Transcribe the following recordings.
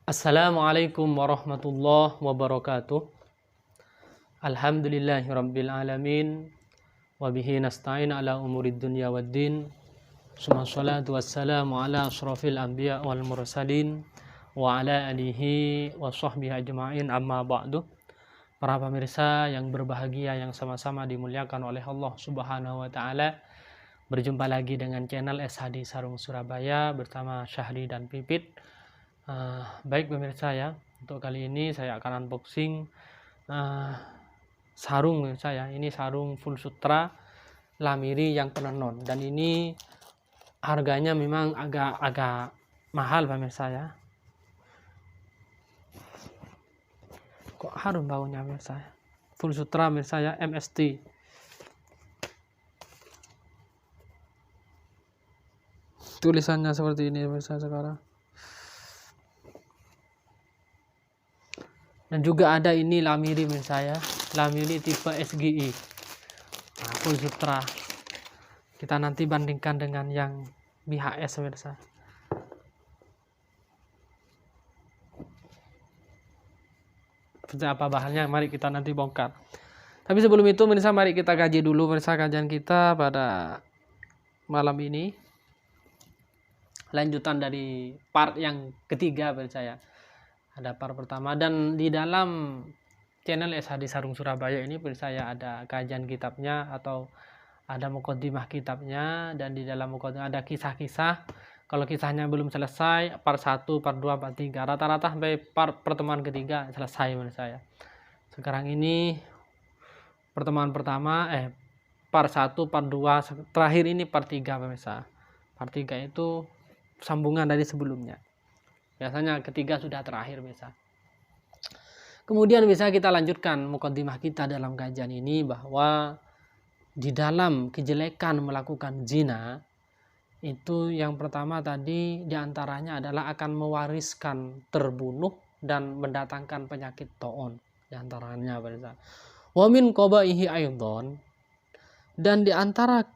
Assalamualaikum warahmatullahi wabarakatuh. Alhamdulillahirabbil alamin wa bihi nasta'in ala umurid dunya waddin. Shalatu wassalamu ala asyrafil anbiya wal mursalin wa ala alihi wa sahbihi ajma'in, amma ba'du. Para pemirsa yang berbahagia yang sama-sama dimuliakan oleh Allah Subhanahu wa taala. Berjumpa lagi dengan channel SHD Sarung Surabaya bersama Syahri dan Pipit. Baik pemirsa ya, untuk kali ini saya akan unboxing sarung pemirsa ya. Ini sarung full sutra lamiri yang penenon, dan ini harganya memang agak mahal pemirsa ya. Kok harum baunya pemirsa? Full sutra pemirsa ya, MST. Tulisannya seperti ini pemirsa sekarang. Dan juga ada ini lamiri pemirsa ya, lamiri tipe SGI. Nah, full sutra. Kita nanti bandingkan dengan yang BHS pemirsa. Seperti apa bahannya, mari kita nanti bongkar. Tapi sebelum itu pemirsa, mari kita kaji dulu pemirsa kajian kita pada malam ini. Lanjutan dari part yang ketiga pemirsa ya. Ada part pertama, dan di dalam channel SHD Sarung Surabaya ini pemirsa ya, ada kajian kitabnya atau ada muqaddimah kitabnya, dan di dalam muqaddimah ada kisah-kisah. Kalau kisahnya belum selesai, part 1, part 2, part 3, rata-rata sampai part pertemuan ketiga selesai pemirsa ya. Sekarang ini pertemuan pertama part 1, part 2, terakhir ini part 3 pemirsa. Part 3 itu sambungan dari sebelumnya. Biasanya ketiga sudah terakhir bisa. Kemudian bisa kita lanjutkan muqaddimah kita dalam kajian ini, bahwa di dalam kejelekan melakukan zina itu yang pertama tadi diantaranya adalah akan mewariskan terbunuh dan mendatangkan penyakit taun diantaranya pemirsa. Wa min qabaihi aidon, dan diantara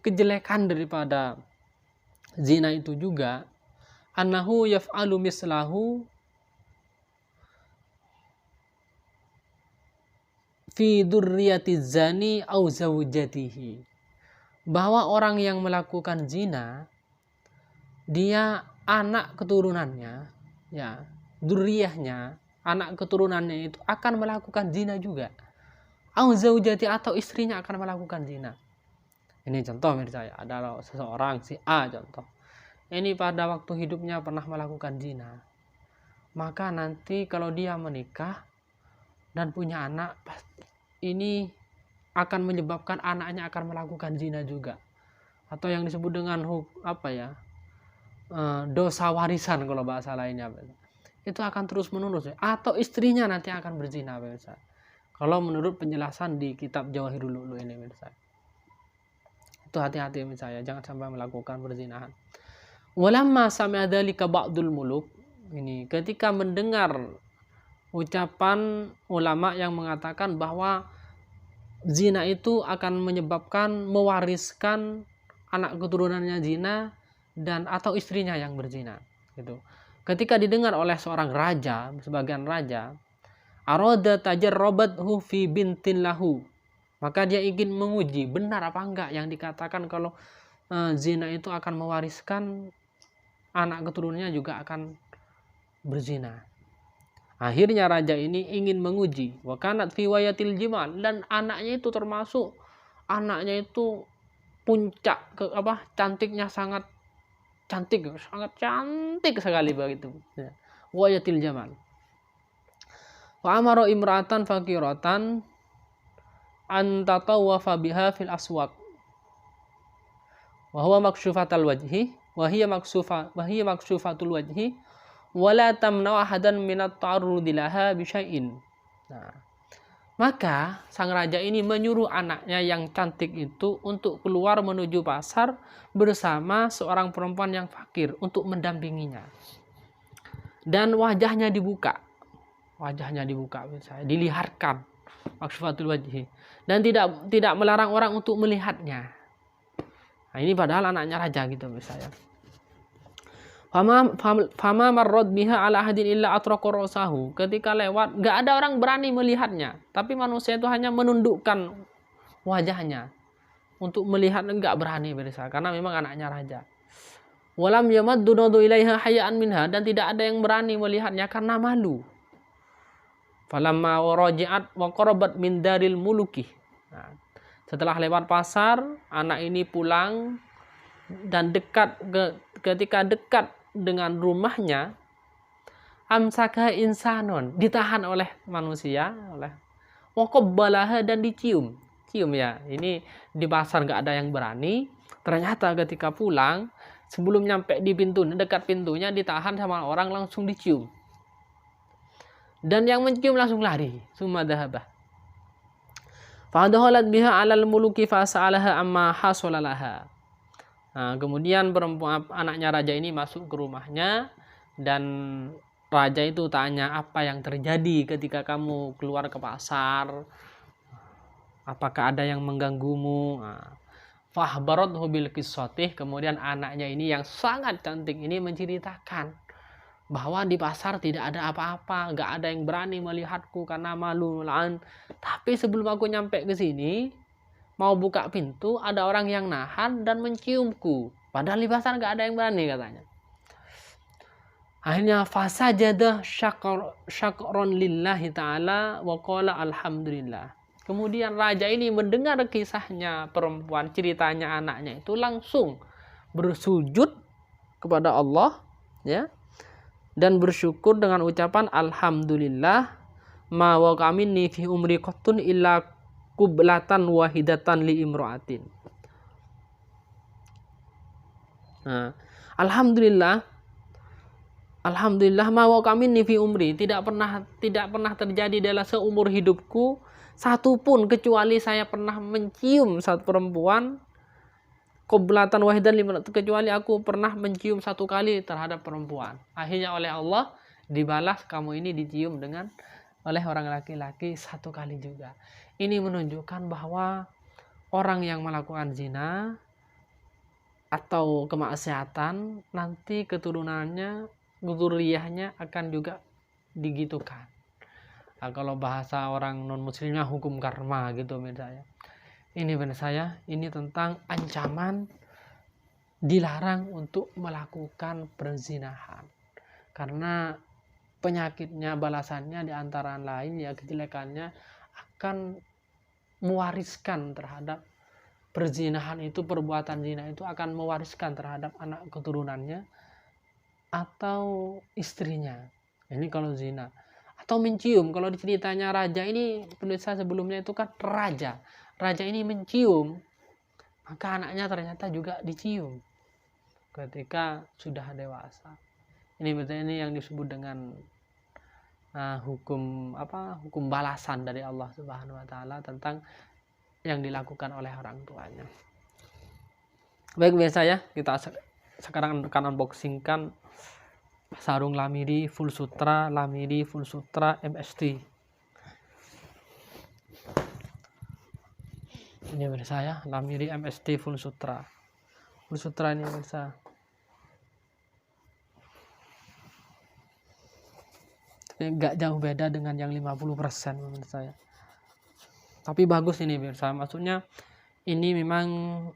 kejelekan daripada zina itu juga annahu yaf'alu mislahu fi dzurriyyati zani au zaujatihi, bahwa orang yang melakukan zina dia anak keturunannya ya, dzurriyyahnya, anak keturunannya itu akan melakukan zina juga, au zaujati, atau istrinya akan melakukan zina. Ini contoh menurut saya, ada seseorang si A contoh, ini pada waktu hidupnya pernah melakukan zina, maka nanti kalau dia menikah dan punya anak, ini akan menyebabkan anaknya akan melakukan zina juga, atau yang disebut dengan dosa warisan kalau bahasa lainnya, itu akan terus menerus, atau istrinya nanti akan berzina pemirsa. Kalau menurut penjelasan di kitab Jawahirul Lu'lu' ini pemirsa, itu hati-hati pemirsa ya, jangan sampai melakukan perzinahan. Walamma sami'a dzalika ba'dul muluk, ini ketika mendengar ucapan ulama yang mengatakan bahwa zina itu akan menyebabkan mewariskan anak keturunannya zina dan atau istrinya yang berzina gitu. Ketika didengar oleh seorang raja, sebagian raja, arada tajarrabathu fi bintin lahu, maka dia ingin menguji benar apa enggak yang dikatakan kalau zina itu akan mewariskan anak keturunannya juga akan berzina. Akhirnya raja ini ingin menguji, wa kanat fi wayatil jimal, dan anaknya itu termasuk anaknya itu puncak cantiknya, sangat cantik sekali begitu. Wayatil jamal. Wa amara imra'atan faqiratan an tatawwafa biha fil aswaq. Wa huwa makshufatul wajhi, wa hiya makshufatul wajhi, wala tamna'u ahadan minat ta'arrudi laha bi syai'in. Nah, maka sang raja ini menyuruh anaknya yang cantik itu untuk keluar menuju pasar bersama seorang perempuan yang fakir untuk mendampinginya. Dan wajahnya dibuka dilihatkan, makshufatul wajhi, dan tidak melarang orang untuk melihatnya. Nah, ini padahal anaknya raja gitu misalnya. Fama marrad biha ala ahadin illa atraqa rasahu. Ketika lewat, nggak ada orang berani melihatnya, tapi manusia itu hanya menundukkan wajahnya untuk melihat, enggak berani pemirsa, karena memang anaknya raja. Walam yamaddu nadu ilaiha hayaan minha, dan tidak ada yang berani melihatnya karena malu. Falamma waraji'at wa qarabat min daril muluki. Nah, setelah lewat pasar, anak ini pulang dan ketika dekat dengan rumahnya, amsaka insanon, ditahan oleh manusia, oleh waqabbalaha, dan cium ya. Ini di pasar nggak ada yang berani, ternyata ketika pulang, sebelum nyampe di pintu, dekat pintunya, ditahan sama orang, langsung dicium, dan yang mencium langsung lari. Summa dhahabah fadhalat biha 'alal muluki fas'alaha amma hasolalaha. Nah, kemudian perempuan, anaknya raja ini masuk ke rumahnya, dan raja itu tanya, apa yang terjadi ketika kamu keluar ke pasar? Apakah ada yang mengganggumu? Fahbarathu bil qissatih. Kemudian anaknya ini yang sangat cantik ini menceritakan bahwa di pasar tidak ada apa-apa, nggak ada yang berani melihatku karena malu. Tapi sebelum aku nyampe ke sini, mau buka pintu, ada orang yang nahan dan menciumku. Padahal di pasar nggak ada yang berani, katanya. Akhirnya fasajada syakron lillahi ta'ala wa qala alhamdulillah. Kemudian raja ini mendengar kisahnya perempuan, ceritanya anaknya itu, langsung bersujud kepada Allah, ya, dan bersyukur dengan ucapan alhamdulillah, ma waqaminni fi umri qattun illa kublatan wahidatan li imra'atin. Nah, alhamdulillah ma waqaminni fi umri, tidak pernah terjadi dalam seumur hidupku satu pun kecuali saya pernah mencium satu perempuan, qoblatan wahidan lima, kecuali aku pernah mencium satu kali terhadap perempuan. Akhirnya oleh Allah dibalas, kamu ini dicium oleh orang laki-laki satu kali juga. Ini menunjukkan bahwa orang yang melakukan zina atau kemaksiatan, nanti keturunannya, dzurriyyahnya akan juga digitukan. Nah, kalau bahasa orang non muslimnya hukum karma gitu misalnya. Ini benar saya, ini tentang ancaman dilarang untuk melakukan perzinahan. Karena penyakitnya, balasannya di antara lain, ya kejelekannya akan mewariskan terhadap perzinahan itu, perbuatan zina itu akan mewariskan terhadap anak keturunannya atau istrinya. Ini kalau zina. Atau mencium, kalau ceritanya raja ini, penulisan sebelumnya itu kan raja ini mencium, maka anaknya ternyata juga dicium ketika sudah dewasa. Ini yang disebut dengan hukum balasan dari Allah Subhanahu wa taala tentang yang dilakukan oleh orang tuanya. Baik biasa ya, kita sekarang akan unboxingkan sarung Lamiri full sutra MST. Ini pemirsa ya, Lamiri MST full sutra ini pemirsa. Nggak jauh beda dengan yang 50% pemirsa ya. Tapi bagus ini pemirsa, maksudnya ini memang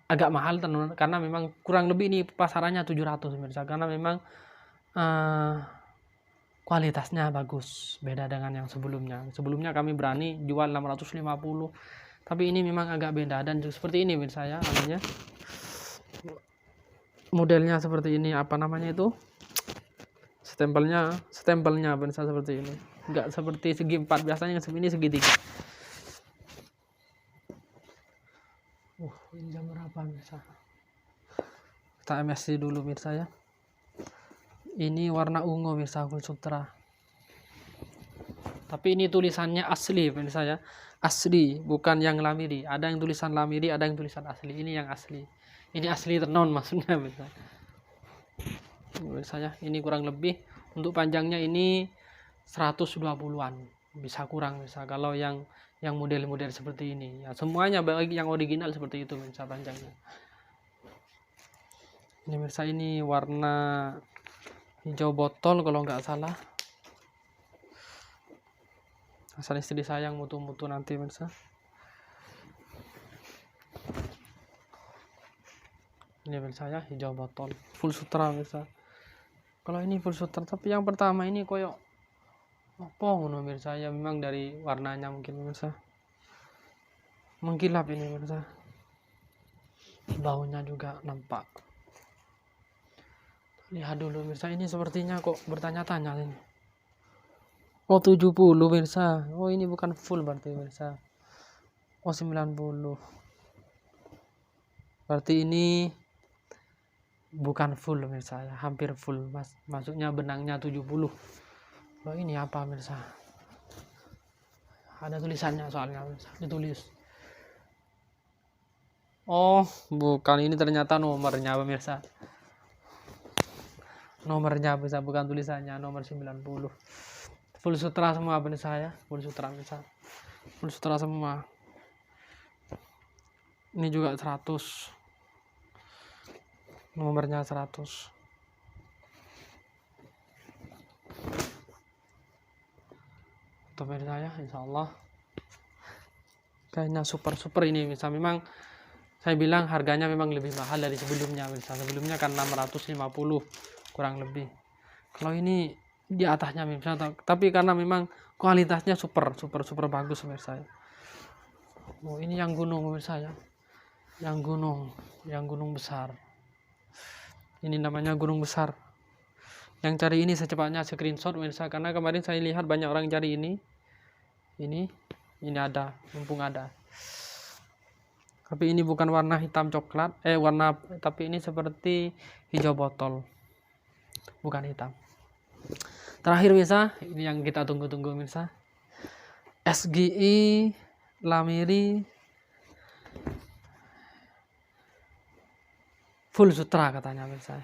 agak mahal karena memang kurang lebih ini pasarannya 700 pemirsa, karena memang kualitasnya bagus, beda dengan yang sebelumnya kami berani jual 650, tapi ini memang agak beda. Dan seperti ini pemirsa ya, namanya modelnya seperti ini, apa namanya itu, stempelnya pemirsa seperti ini, enggak seperti segi 4 biasanya, ini segitiga. Ini jam berapa pemirsa? Kita MSC dulu pemirsa ya. Ini warna ungu pemirsa, full sutra. Tapi ini tulisannya asli pemirsa ya. Asli, bukan yang Lamiri. Ada yang tulisan Lamiri, ada yang tulisan asli. Ini yang asli. Ini asli tenon maksudnya pemirsa. Pemirsa ya, ini kurang lebih untuk panjangnya ini 120-an. Bisa kurang pemirsa kalau yang model-model seperti ini. Ya, semuanya bagi yang original seperti itu pemirsa panjangnya. Ini pemirsa, ini warna hijau botol kalau nggak salah. Asal istri sayang mutu-mutu nanti pemirsa. Ini pemirsa ya, hijau botol full sutra pemirsa. Kalau ini full sutra, tapi yang pertama ini koyok apa ngono pemirsa ya, memang dari warnanya mungkin pemirsa. Mengkilap ini pemirsa. Baunya juga nampak. Lihat dulu pemirsa, ini sepertinya kok bertanya-tanya ini. Oh 70 pemirsa. Oh ini bukan full berarti pemirsa. Oh 90. Berarti ini bukan full pemirsa ya, hampir full. Masuknya benangnya 70. Loh ini apa pemirsa? Ada tulisannya soalnya pemirsa, ditulis. Oh bukan, ini ternyata nomornya pemirsa. Nomornya bisa, bukan tulisannya, nomor 90. Full sutra semua pemirsa ya, full sutra pemirsa. Full sutra semua. Ini juga 100. Nomornya 100. Tuh pemirsa ya, insyaallah. Kayaknya super ini bisa. Memang saya bilang harganya memang lebih mahal dari sebelumnya pemirsa. Sebelumnya kan 650 kurang lebih. Kalau ini di atasnya pemirsa, tapi karena memang kualitasnya super bagus pemirsa. Oh ini yang gunung pemirsa ya, yang gunung besar. Ini namanya gunung besar. Yang cari ini secepatnya screenshot pemirsa, karena kemarin saya lihat banyak orang cari ini ada, mumpung ada. Tapi ini bukan warna hitam coklat, tapi ini seperti hijau botol, bukan hitam. Terakhir pemirsa, ini yang kita tunggu-tunggu pemirsa. SGI Lamiri full sutra katanya pemirsa.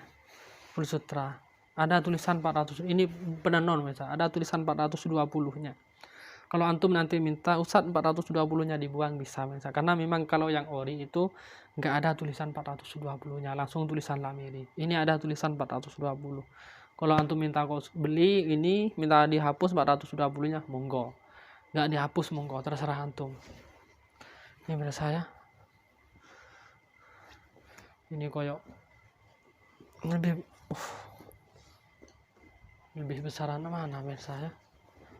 Full sutra. Ada tulisan 400. Ini penenon pemirsa. Ada tulisan 420-nya. Kalau antum nanti minta Ustadz 420-nya dibuang bisa pemirsa. Karena memang kalau yang ori itu nggak ada tulisan 420-nya, langsung tulisan Lamiri. Ini ada tulisan 420. Kalau antum minta beli ini, minta dihapus 420-nya, monggo. Nggak dihapus monggo, terserah antum. Ini pemirsa ya. Ini koyok lebih besaran mana pemirsa ya.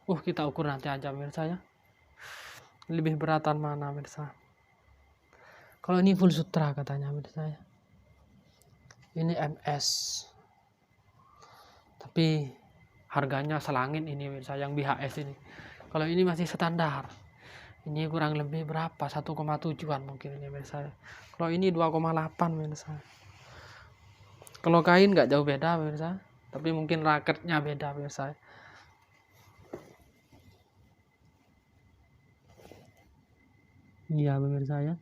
Kita ukur nanti aja pemirsa ya. Lebih beratan mana pemirsa. Kalau ini full sutra katanya pemirsa ya. Ini MS. Tapi harganya selangit ini pemirsa, yang BHS ini. Kalau ini masih standar. Ini kurang lebih berapa? 1,7-an mungkin ini pemirsa. Kalau ini 2,8 pemirsa. Kalau kain nggak jauh beda pemirsa, tapi mungkin raketnya beda pemirsa. Iya pemirsa ya.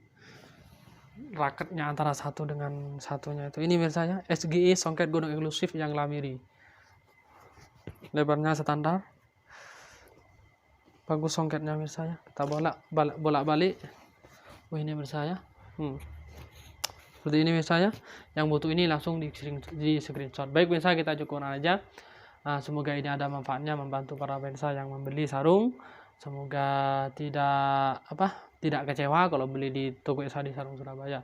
Raketnya antara satu dengan satunya itu. Ini pemirsa ya, SGI songket gunung eksklusif yang Lamiri. Lebarnya standar. Bagus songketnya pemirsa ya. Kita bolak-balik. Ini pemirsa ya. Seperti ini pemirsa ya. Yang butuh ini langsung di screenshot. Baik pemirsa, kita cukupkan aja. Semoga ini ada manfaatnya, membantu para pemirsa yang membeli sarung. Semoga tidak kecewa kalau beli di toko Esadi Sarung Surabaya.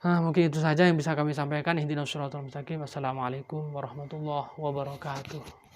Mungkin itu saja yang bisa kami sampaikan. Ihdinas siratal mustaqim. Wassalamualaikum warahmatullahi wabarakatuh.